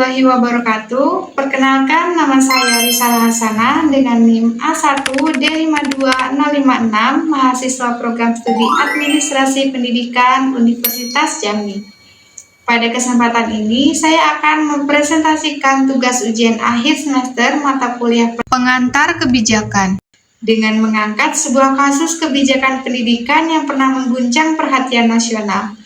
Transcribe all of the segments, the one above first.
warahmatullahi wabarakatuh. Perkenalkan, nama saya Risalah Hasanah dengan NIM A1D52056, mahasiswa program studi Administrasi Pendidikan Universitas Jambi. Pada kesempatan ini, saya akan mempresentasikan tugas ujian akhir semester mata kuliah pengantar kebijakan dengan mengangkat sebuah kasus kebijakan pendidikan yang pernah mengguncang perhatian nasional.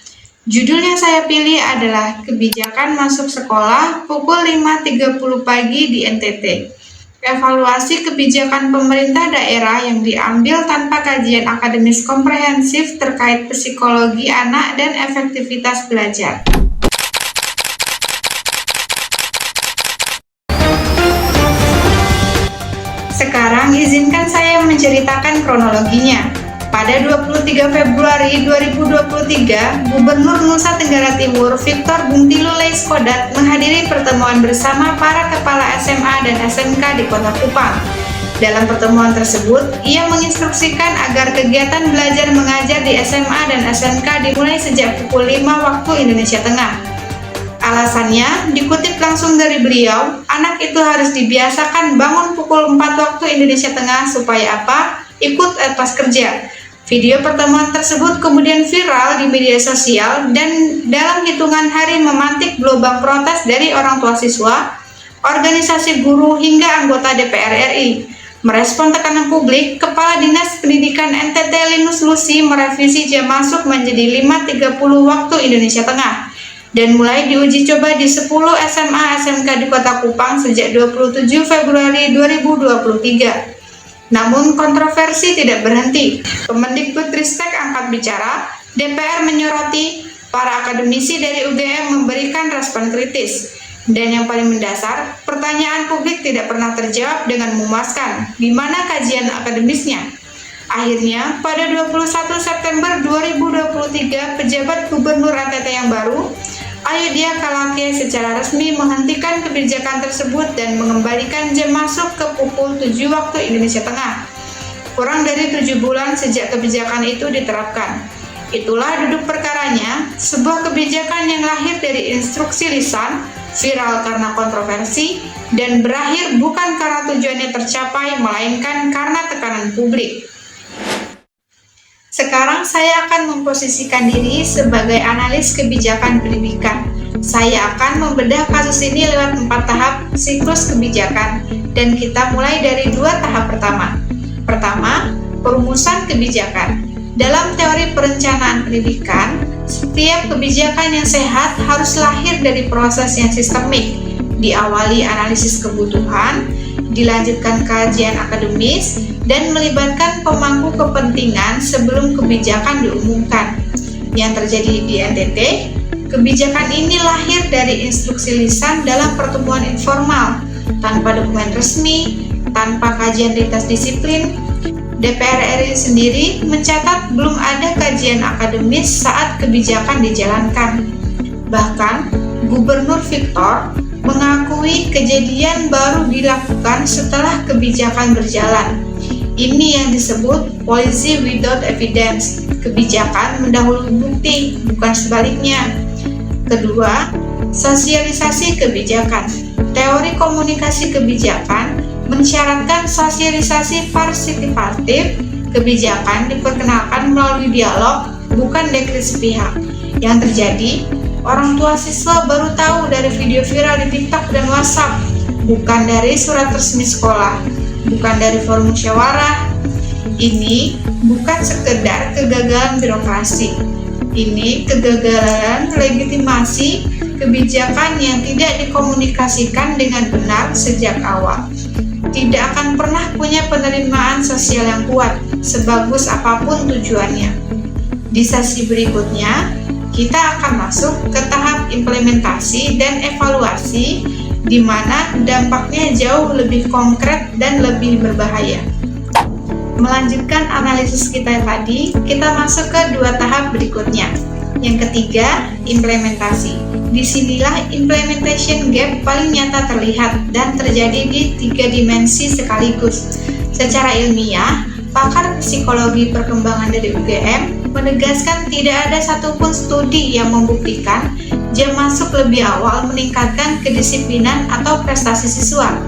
Judul yang saya pilih adalah Kebijakan Masuk Sekolah pukul 5.30 pagi di NTT. Evaluasi kebijakan pemerintah daerah yang diambil tanpa kajian akademis komprehensif terkait psikologi anak dan efektivitas belajar. Sekarang izinkan saya menceritakan kronologinya. Pada 23 Februari 2023, Gubernur Nusa Tenggara Timur Victor Bungtilu Leiskodat menghadiri pertemuan bersama para kepala SMA dan SMK di Kota Kupang. Dalam pertemuan tersebut, ia menginstruksikan agar kegiatan belajar mengajar di SMA dan SMK dimulai sejak pukul 5 waktu Indonesia Tengah. Alasannya, dikutip langsung dari beliau, anak itu harus dibiasakan bangun pukul 4 waktu Indonesia Tengah supaya apa? Ikut etos kerja. Video pertemuan tersebut kemudian viral di media sosial dan dalam hitungan hari memantik gelombang protes dari orang tua siswa, organisasi guru hingga anggota DPR RI. Merespon tekanan publik, Kepala Dinas Pendidikan NTT Linus Lucy merevisi jam masuk menjadi 5.30 waktu Indonesia Tengah dan mulai diuji coba di 10 SMA SMK di Kota Kupang sejak 27 Februari 2023. Namun kontroversi tidak berhenti. Kemendikbudristek angkat bicara, DPR menyoroti, para akademisi dari UGM memberikan respon kritis. Dan yang paling mendasar, pertanyaan publik tidak pernah terjawab dengan memuaskan. Di mana kajian akademisnya? Akhirnya, pada 21 September 2023, pejabat Gubernur NTT yang baru, Ayudhya Kalakhya secara resmi menghentikan kebijakan tersebut dan mengembalikan jam masuk ke pukul 7 waktu Indonesia Tengah. Kurang dari 7 bulan sejak kebijakan itu diterapkan. Itulah duduk perkaranya, sebuah kebijakan yang lahir dari instruksi lisan, viral karena kontroversi, dan berakhir bukan karena tujuannya tercapai, melainkan karena tekanan publik. Sekarang saya akan memposisikan diri sebagai analis kebijakan pendidikan. Saya akan membedah kasus ini lewat 4 tahap siklus kebijakan, dan kita mulai dari 2 tahap pertama. Pertama, perumusan kebijakan. Dalam teori perencanaan pendidikan, setiap kebijakan yang sehat harus lahir dari proses yang sistemik, diawali analisis kebutuhan, dilanjutkan kajian akademis, dan melibatkan pemangku kepentingan sebelum kebijakan diumumkan. Yang terjadi di NTT, kebijakan ini lahir dari instruksi lisan dalam pertemuan informal, tanpa dokumen resmi, tanpa kajian lintas disiplin. DPR RI sendiri mencatat belum ada kajian akademis saat kebijakan dijalankan. Bahkan, Gubernur Victor mengakui kejadian baru dilakukan setelah kebijakan berjalan. Ini yang disebut policy without evidence, kebijakan mendahului bukti, bukan sebaliknya. Kedua, sosialisasi kebijakan. Teori komunikasi kebijakan mensyaratkan sosialisasi partisipatif, kebijakan diperkenalkan melalui dialog, bukan dekret sepihak. Yang terjadi, orang tua siswa baru tahu dari video viral di TikTok dan WhatsApp, bukan dari surat resmi sekolah, bukan dari forum musyawarah. Ini bukan sekedar kegagalan birokrasi. Ini kegagalan legitimasi kebijakan yang tidak dikomunikasikan dengan benar sejak awal. Tidak akan pernah punya penerimaan sosial yang kuat, sebagus apapun tujuannya. Di sesi berikutnya, kita akan masuk ke tahap implementasi dan evaluasi, di mana dampaknya jauh lebih konkret dan lebih berbahaya. Melanjutkan analisis kita tadi, kita masuk ke 2 tahap berikutnya. Yang ketiga, implementasi. Disinilah implementation gap paling nyata terlihat dan terjadi di 3 dimensi sekaligus. Secara ilmiah, pakar psikologi perkembangan dari UGM menegaskan tidak ada satupun studi yang membuktikan jam masuk lebih awal meningkatkan kedisiplinan atau prestasi siswa.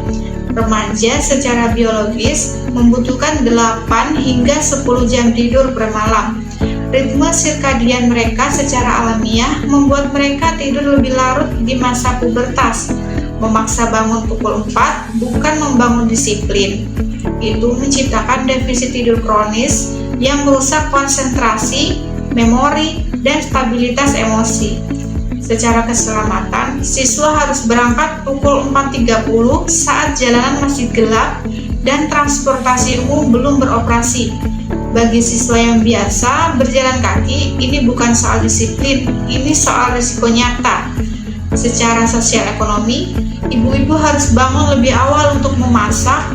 Remaja secara biologis membutuhkan 8 hingga 10 jam tidur per malam. Ritme sirkadian mereka secara alamiah membuat mereka tidur lebih larut di masa pubertas. Memaksa bangun pukul 4 bukan membangun disiplin. Itu menciptakan defisit tidur kronis yang merusak konsentrasi, memori, dan stabilitas emosi. Secara keselamatan, siswa harus berangkat pukul 4.30 saat jalanan masih gelap dan transportasi umum belum beroperasi. Bagi siswa yang biasa berjalan kaki, ini bukan soal disiplin, ini soal risiko nyata. Secara sosial ekonomi, ibu-ibu harus bangun lebih awal untuk memasak,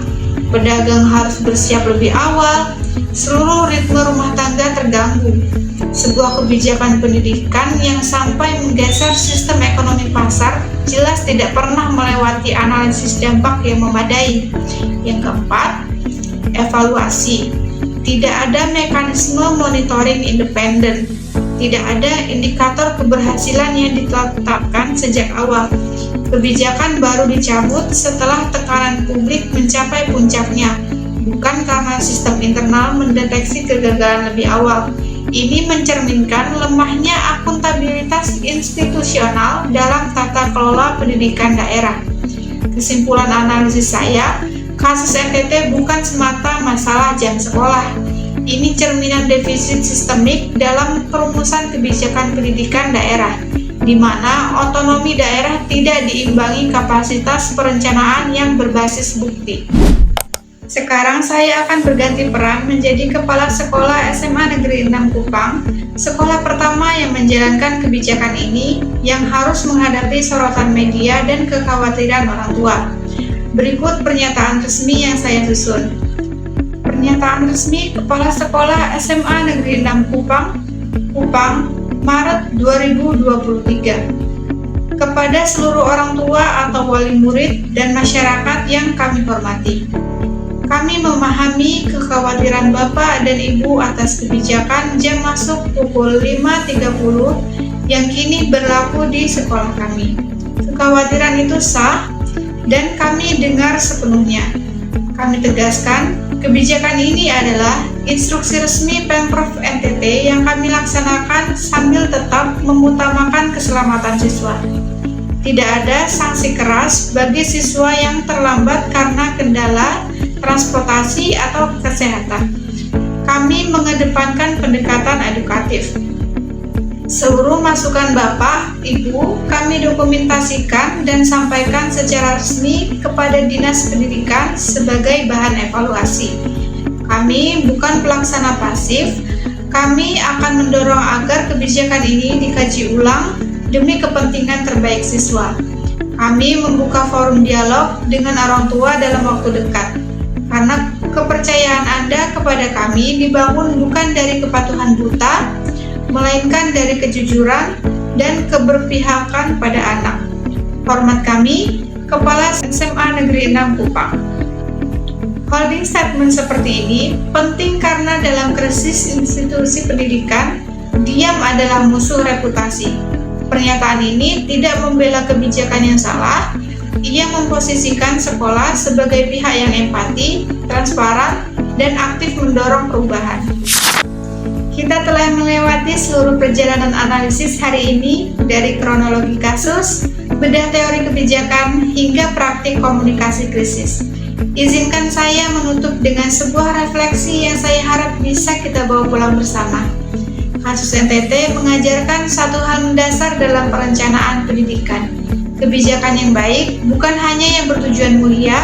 pedagang harus bersiap lebih awal, seluruh ritme rumah tangga terganggu. Sebuah kebijakan pendidikan yang sampai menggeser sistem ekonomi pasar jelas tidak pernah melewati analisis dampak yang memadai. Yang keempat, evaluasi. Tidak ada mekanisme monitoring independen. Tidak ada indikator keberhasilan yang ditetapkan sejak awal. Kebijakan baru dicabut setelah tekanan publik mencapai puncaknya, bukan karena sistem internal mendeteksi kegagalan lebih awal. Ini mencerminkan lemahnya akuntabilitas institusional dalam tata kelola pendidikan daerah. Kesimpulan analisis saya, kasus NTT bukan semata masalah jam sekolah. Ini cerminan defisit sistemik dalam perumusan kebijakan pendidikan daerah, di mana otonomi daerah tidak diimbangi kapasitas perencanaan yang berbasis bukti. Sekarang saya akan berganti peran menjadi Kepala Sekolah SMA Negeri 6 Kupang, sekolah pertama yang menjalankan kebijakan ini yang harus menghadapi sorotan media dan kekhawatiran orang tua. Berikut pernyataan resmi yang saya susun. Pernyataan resmi Kepala Sekolah SMA Negeri 6 Kupang, Maret 2023. Kepada seluruh orang tua atau wali murid dan masyarakat yang kami hormati. Kami memahami kekhawatiran Bapak dan Ibu atas kebijakan jam masuk pukul 5.30 yang kini berlaku di sekolah kami. Kekhawatiran itu sah dan kami dengar sepenuhnya. Kami tegaskan, kebijakan ini adalah instruksi resmi Pemprov NTT yang kami laksanakan sambil tetap mengutamakan keselamatan siswa. Tidak ada sanksi keras bagi siswa yang terlambat karena kendala transportasi atau kesehatan. Kami mengedepankan pendekatan edukatif. Seluruh masukan Bapak, Ibu, kami dokumentasikan dan sampaikan secara resmi kepada Dinas Pendidikan sebagai bahan evaluasi. Kami bukan pelaksana pasif, kami akan mendorong agar kebijakan ini dikaji ulang demi kepentingan terbaik siswa. Kami membuka forum dialog dengan orang tua dalam waktu dekat. Karena kepercayaan Anda kepada kami dibangun bukan dari kepatuhan buta, melainkan dari kejujuran dan keberpihakan pada anak. Hormat kami, Kepala SMA Negeri 6 Kupang. Holding statement seperti ini penting karena dalam krisis institusi pendidikan, diam adalah musuh reputasi. Pernyataan ini tidak membela kebijakan yang salah. Ia memposisikan sekolah sebagai pihak yang empati, transparan, dan aktif mendorong perubahan. Kita telah melewati seluruh perjalanan analisis hari ini, dari kronologi kasus, bedah teori kebijakan, hingga praktik komunikasi krisis. Izinkan saya menutup dengan sebuah refleksi yang saya harap bisa kita bawa pulang bersama. Kasus NTT mengajarkan satu hal mendasar dalam perencanaan pendidikan. Kebijakan yang baik bukan hanya yang bertujuan mulia,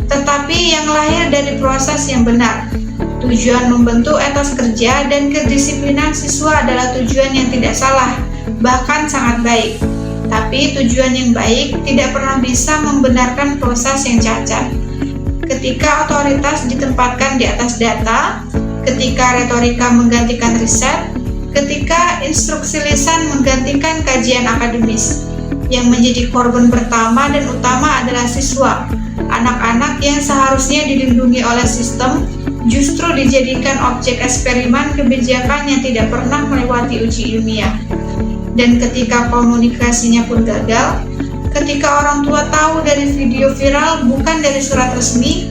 tetapi yang lahir dari proses yang benar. Tujuan membentuk etos kerja dan kedisiplinan siswa adalah tujuan yang tidak salah, bahkan sangat baik. Tapi tujuan yang baik tidak pernah bisa membenarkan proses yang cacat. Ketika otoritas ditempatkan di atas data, ketika retorika menggantikan riset, ketika instruksi lisan menggantikan kajian akademis. Yang menjadi korban pertama dan utama adalah siswa. Anak-anak yang seharusnya dilindungi oleh sistem justru dijadikan objek eksperimen kebijakan yang tidak pernah melewati uji ilmiah. Dan ketika komunikasinya pun gagal, ketika orang tua tahu dari video viral bukan dari surat resmi,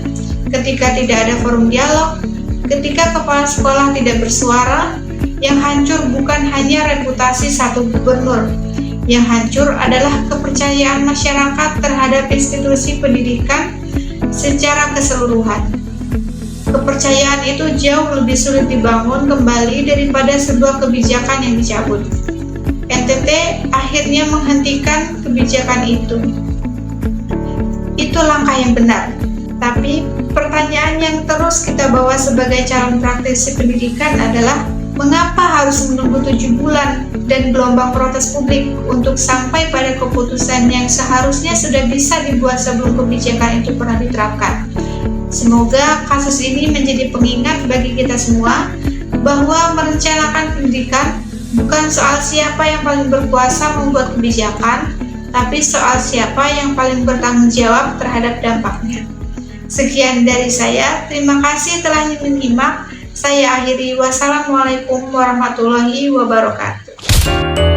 ketika tidak ada forum dialog, ketika kepala sekolah tidak bersuara, yang hancur bukan hanya reputasi satu gubernur, yang hancur adalah kepercayaan masyarakat terhadap institusi pendidikan secara keseluruhan. Kepercayaan itu jauh lebih sulit dibangun kembali daripada sebuah kebijakan yang dicabut. NTT akhirnya menghentikan kebijakan itu. Itu langkah yang benar. Tapi pertanyaan yang terus kita bawa sebagai calon praktisi pendidikan adalah mengapa harus menunggu 7 bulan dan gelombang protes publik untuk sampai pada keputusan yang seharusnya sudah bisa dibuat sebelum kebijakan itu pernah diterapkan. Semoga kasus ini menjadi pengingat bagi kita semua bahwa merencanakan pendidikan bukan soal siapa yang paling berkuasa membuat kebijakan, tapi soal siapa yang paling bertanggung jawab terhadap dampaknya. Sekian dari saya, terima kasih telah menyimak. Saya akhiri, wassalamualaikum warahmatullahi wabarakatuh.